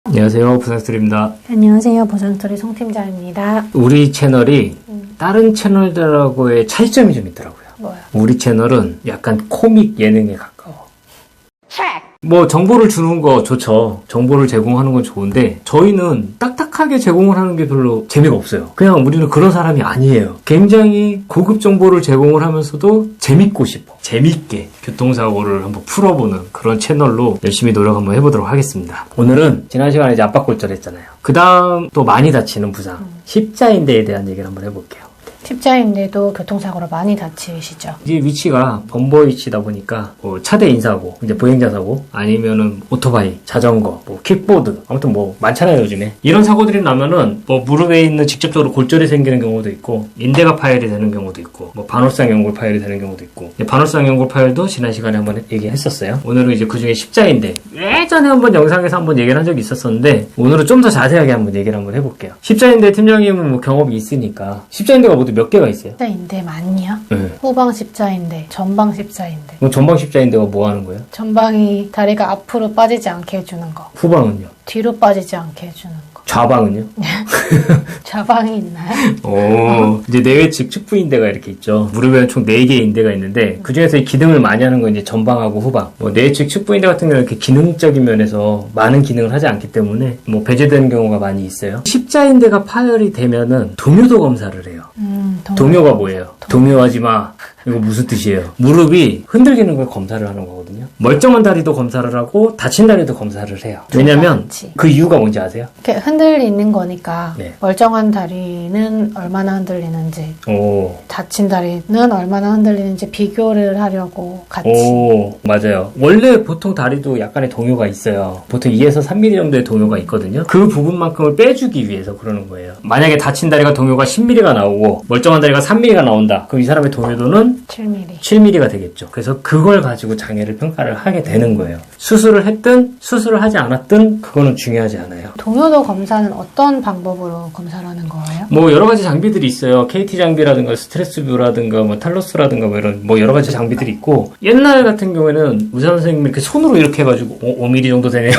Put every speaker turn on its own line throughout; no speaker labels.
안녕하세요, 부산스토리입니다.
안녕하세요, 보상스토리 송팀장입니다.
우리 채널이 다른 채널들하고의 차이점이 좀 있더라고요.
뭐요?
우리 채널은 약간 코믹 예능에 가까워. 뭐 정보를 주는 거 좋죠. 정보를 제공하는 건 좋은데 저희는 딱딱하게 제공을 하는 게 별로 재미가 없어요. 그냥 우리는 그런 사람이 아니에요. 굉장히 고급 정보를 제공을 하면서도 재밌고 싶어. 재밌게 교통사고를 한번 풀어보는 그런 채널로 열심히 노력 한번 해보도록 하겠습니다. 오늘은 지난 시간에 이제 압박골절 했잖아요. 그 다음 또 많이 다치는 부상, 십자인대에 대한 얘기를 한번 해볼게요.
십자인대도 교통사고로 많이 다치시죠?
이게 위치가 범버 위치다 보니까 뭐 차대 인사고, 이제 보행자 사고, 아니면은 오토바이, 자전거, 뭐 킥보드, 아무튼 뭐 많잖아요 요즘에. 이런 사고들이 나면은 뭐 무릎에 있는 직접적으로 골절이 생기는 경우도 있고, 인대가 파열이 되는 경우도 있고, 뭐 반월상 연골 파열이 되는 경우도 있고. 반월상 연골 파열도 지난 시간에 한번 얘기했었어요. 오늘은 이제 그 중에 십자인대. 예전에 한번 영상에서 한번 얘기를 한 적이 있었었는데 오늘은 좀 더 자세하게 한번 얘기를 한번 해볼게요. 십자인대 팀장님은 뭐 경험이 있으니까 십자인대가 모두 몇 개가 있어요?
십자인대 많이요?
네.
후방 십자인대, 전방 십자인대.
그럼 전방 십자인대가 뭐 하는 거예요?
전방이 다리가 앞으로 빠지지 않게 해주는 거.
후방은요?
뒤로 빠지지 않게 해주는 거.
좌방은요?
좌방이 있나요?
오, 이제 내외측 측부인대가 이렇게 있죠. 무릎에는 총 4개의 인대가 있는데, 그 중에서 이 기능을 많이 하는 건 이제 전방하고 후방. 뭐 내외측 측부인대 같은 경우는 이렇게 기능적인 면에서 많은 기능을 하지 않기 때문에 뭐 배제되는 경우가 많이 있어요. 십자인대가 파열이 되면은 동요도 검사를 해요. 동요가 뭐예요? 동요하지 마. 이거 무슨 뜻이에요? 무릎이 흔들리는 걸 검사를 하는 거거든요. 멀쩡한 다리도 검사를 하고 다친 다리도 검사를 해요. 왜냐면 그 이유가 뭔지 아세요?
이렇게 흔들리는 거니까
네.
멀쩡한 다리는 얼마나 흔들리는지,
오.
다친 다리는 얼마나 흔들리는지 비교를 하려고 같이.
오, 맞아요. 원래 보통 다리도 약간의 동요가 있어요. 보통 2에서 3mm 정도의 동요가 있거든요. 그 부분만큼을 빼주기 위해서 그러는 거예요. 만약에 다친 다리가 동요가 10mm가 나오고 멀쩡한 다리가 3mm가 나온다. 그럼 이 사람의 동요도는 7mm가 되겠죠. 그래서 그걸 가지고 장애를 평가를 하게 되는 거예요. 수술을 했든 수술을 하지 않았든 그거는 중요하지 않아요.
동요도 검사는 어떤 방법으로 검사를 하는 거예요?
뭐 여러 가지 장비들이 있어요. KT 장비라든가 스트레스 뷰라든가 뭐 탈로스라든가 뭐 이런 뭐 여러 가지 장비들이 있고, 옛날 같은 경우에는 의사 선생님이 이렇게 손으로 이렇게 해가지고 5mm 정도 되네요.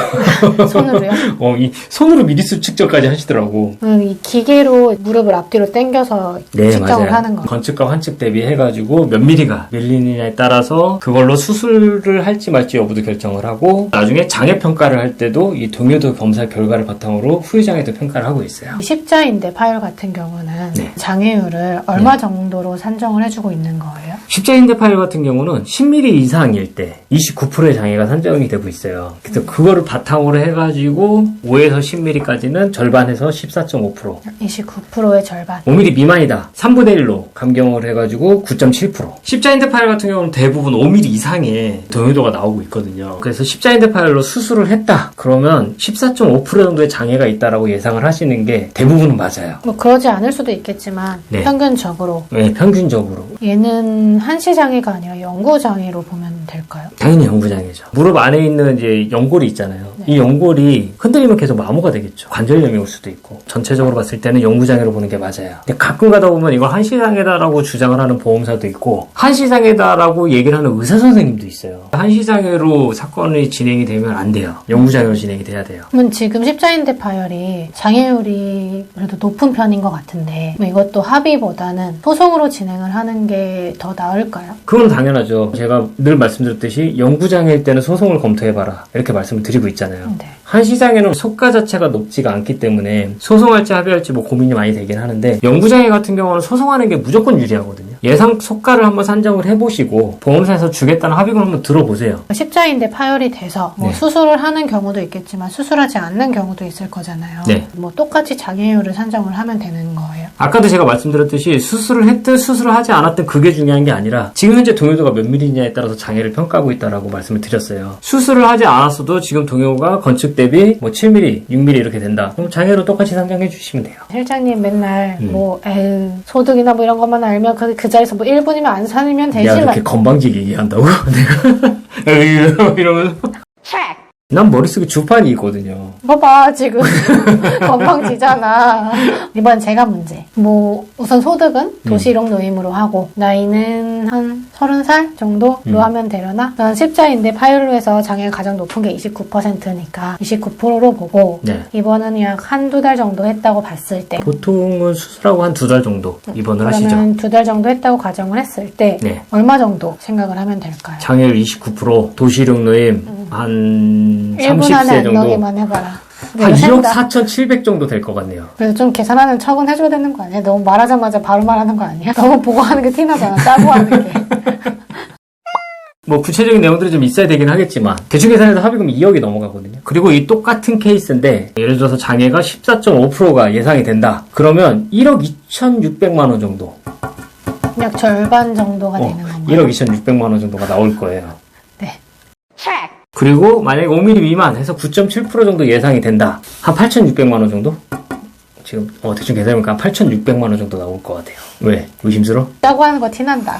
손으로요?
이 손으로 미리수 측정까지 하시더라고.
이 기계로 무릎을 앞뒤로 당겨서 측정을
맞아요.
하는 거.
건측과 환측 대비해가지고 몇 mm가 밀리느냐에 따라서 그걸로 수술을 할지 말지 여부도 결정을 하고, 나중에 장애 평가를 할 때도 이 동요도 검사 결과를 바탕으로 후유 장애도 평가를 하고 있어요.
십자인대 파열 같은 경우는
네.
장애율을 얼마 정도로 산정을 해주고 있는 거예요?
십자인대 파열 같은 경우는 10mm 이상일 때 29%의 장애가 산정이 되고 있어요. 그래서 그거를 바탕으로 해가지고 5에서 10mm까지는 절반에서 14.5%.
29%의 절반.
5mm 미만이다. 3분의 1로 감경을 해가지고 9.7%. 십자인대 파열 같은 경우는 대부분 5mm 이상의 동요도가 나오고 있거든요. 그래서 십자인대 파열로 수술을 했다. 그러면 14.5% 정도의 장애가 있다라고 예상을 하시는 게 대부분은 맞아요.
뭐 그러지 않을 수도 있겠지만
네.
평균적으로.
네, 평균적으로.
얘는 한시장애가 아니라 영구장애로 보면 될까요?
당연히 연구장애죠. 무릎 안에 있는 이제 연골이 있잖아요.
네.
이 연골이 흔들리면 계속 마모가 되겠죠. 관절염이 올 수도 있고. 전체적으로 봤을 때는 연구장애로 보는 게 맞아요. 근데 가끔 가다 보면 이걸 한시장애다라고 주장을 하는 보험사도 있고, 한시장애다라고 얘기를 하는 의사 선생님도 있어요. 한시장애로 사건이 진행이 되면 안 돼요. 연구장애로 진행이 돼야 돼요.
그러면 지금 십자인대 파열이 장애율이 그래도 높은 편인 것 같은데, 뭐 이것도 합의보다는 소송으로 진행을 하는 게 더 나을까요?
그건 당연하죠. 제가 늘 말씀드렸듯이 연구장애일 때는 소송을 검토해봐라, 이렇게 말씀을 드리고 있잖아요.
네.
한시장애는 속가 자체가 높지가 않기 때문에 소송할지 합의할지 뭐 고민이 많이 되긴 하는데, 연구장애 같은 경우는 소송하는 게 무조건 유리하거든요. 예상 속가를 한번 산정을 해보시고 보험사에서 주겠다는 합의금 한번 들어보세요.
십자인대 파열이 돼서 뭐
네.
수술을 하는 경우도 있겠지만 수술하지 않는 경우도 있을 거잖아요.
네.
뭐 똑같이 장애율을 산정을 하면 되는 거예요.
아까도 제가 말씀드렸듯이 수술을 했든 수술을 하지 않았든 그게 중요한 게 아니라 지금 현재 동요도가 몇 mm냐에 따라서 장애를 평가하고 있다라고 말씀을 드렸어요. 수술을 하지 않았어도 지금 동요가 건축 대비 뭐 7mm, 6mm 이렇게 된다. 그럼 장애로 똑같이 산정해 주시면 돼요.
실장님 맨날 뭐 소득이나 뭐 이런 것만 알면 그 자리에서 뭐 1분이면 안 살면 되지.
야, 이렇게 건방지게 얘기한다고? 내가 이러면서 난 머릿속에 주판이 있거든요.
봐봐, 지금. 건방지잖아. 이번 제가 문제. 우선 소득은 도시록 노임으로 하고, 나이는 한 30살 정도로 하면 되려나? 난 십자인대 파열로 해서 장애가 가장 높은 게 29%니까 29%로 보고,
네.
입원은 약 한두 달 정도 했다고 봤을 때.
보통은 수술하고 한 2달 정도 입원을 하시죠.
그러면 2달 정도 했다고 가정을 했을 때,
네.
얼마 정도 생각을 하면 될까요?
장애율 29%, 도시력 노임 한
1분 안에
30세
안
정도.
넣기만 해봐라.
한 2억
센다.
4,700 정도 될 것 같네요.
그래서 좀 계산하는 척은 해줘야 되는 거 아니야? 너무 말하자마자 바로 말하는 거 아니야? 너무 보고 하는 게 티나잖아. 짜고 하는 게.
뭐 구체적인 내용들이 좀 있어야 되긴 하겠지만 대충 계산해서 합의금이 2억이 넘어가거든요. 그리고 이 똑같은 케이스인데 예를 들어서 장애가 14.5%가 예상이 된다. 그러면 1억 2,600만 원 정도.
약 절반 정도가 되는 건가요?
1억 2,600만 원 정도가 나올 거예요.
네.
그리고 만약에 5mm 미만 해서 9.7% 정도 예상이 된다. 한 8,600만 원 정도? 지금 대충 계산해보니까 한 8,600만 원 정도 나올 것 같아요. 왜? 의심스러워?
짜고 하는 거 티난다.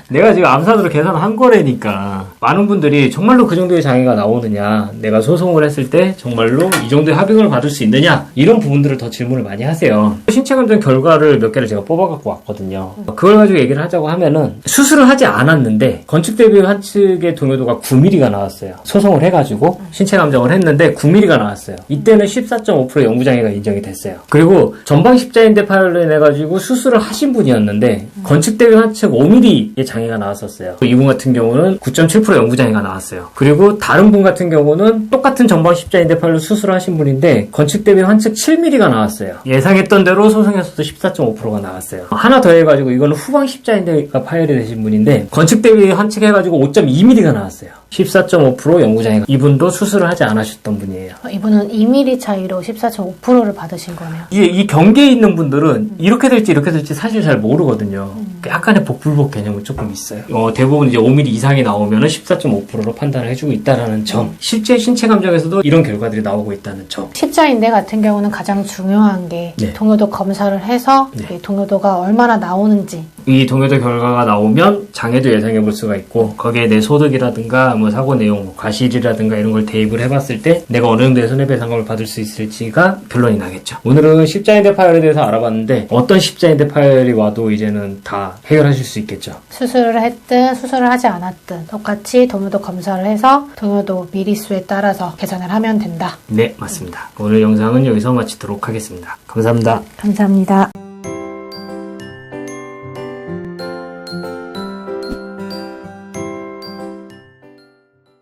내가 지금 암산으로 계산한 거래니까 많은 분들이 정말로 그 정도의 장애가 나오느냐, 내가 소송을 했을 때 정말로 이 정도의 합의금을 받을 수 있느냐, 이런 부분들을 더 질문을 많이 하세요. 신체감정 결과를 몇 개를 제가 뽑아갖고 왔거든요. 그걸 가지고 얘기를 하자고 하면은 수술을 하지 않았는데 건축 대비 환측의 동요도가 9mm가 나왔어요. 소송을 해가지고 신체감정을 했는데 9mm가 나왔어요. 이때는 14.5% 영구장애가 인정이 됐어요. 그리고 전방 십자인대 파열로 인해가지고 수술을 하신 분이었는데 건축 대비 환측 5mm의 장애가 나왔었어요. 이분 같은 경우는 9.7% 영구장애가 나왔어요. 그리고 다른 분 같은 경우는 똑같은 전방 십자인대 파열로 수술을 하신 분인데 건축 대비 환측 7mm가 나왔어요. 예상했던 대로 소송에서도 14.5%가 나왔어요. 하나 더 해가지고 이거는 후방 십자인대가 파열이 되신 분인데 건축 대비 환측해가지고 5.2mm가 나왔어요. 14.5% 영구장애가. 이분도 수술을 하지 않으셨던 분이에요.
이분은 2mm 차이로 14.5%를 받으신 거네요.
이 경계에 있는 분들은 이렇게 될지 사실 잘 모르거든요. 약간의 복불복 개념은 조금 있어요. 대부분 이제 5mm 이상이 나오면은 14.5%로 판단을 해주고 있다는 점. 실제 신체 감정에서도 이런 결과들이 나오고 있다는 점.
십자인대 같은 경우는 가장 중요한 게
네.
동요도 검사를 해서
네.
이 동요도가 얼마나 나오는지.
이 동요도 결과가 나오면 장애도 예상해 볼 수가 있고 거기에 내 소득이라든가 뭐 사고 내용, 과실이라든가 이런 걸 대입을 해봤을 때 내가 어느 정도의 손해배상금을 받을 수 있을지가 결론이 나겠죠. 오늘은 십자인대 파열에 대해서 알아봤는데 어떤 십자인대 파열이 와도 이제는 다 해결하실 수 있겠죠.
수술을 했든 수술을 하지 않았든 똑같이 동요도 검사를 해서 동요도 미리수에 따라서 계산을 하면 된다.
네, 맞습니다. 오늘 영상은 여기서 마치도록 하겠습니다. 감사합니다.
감사합니다.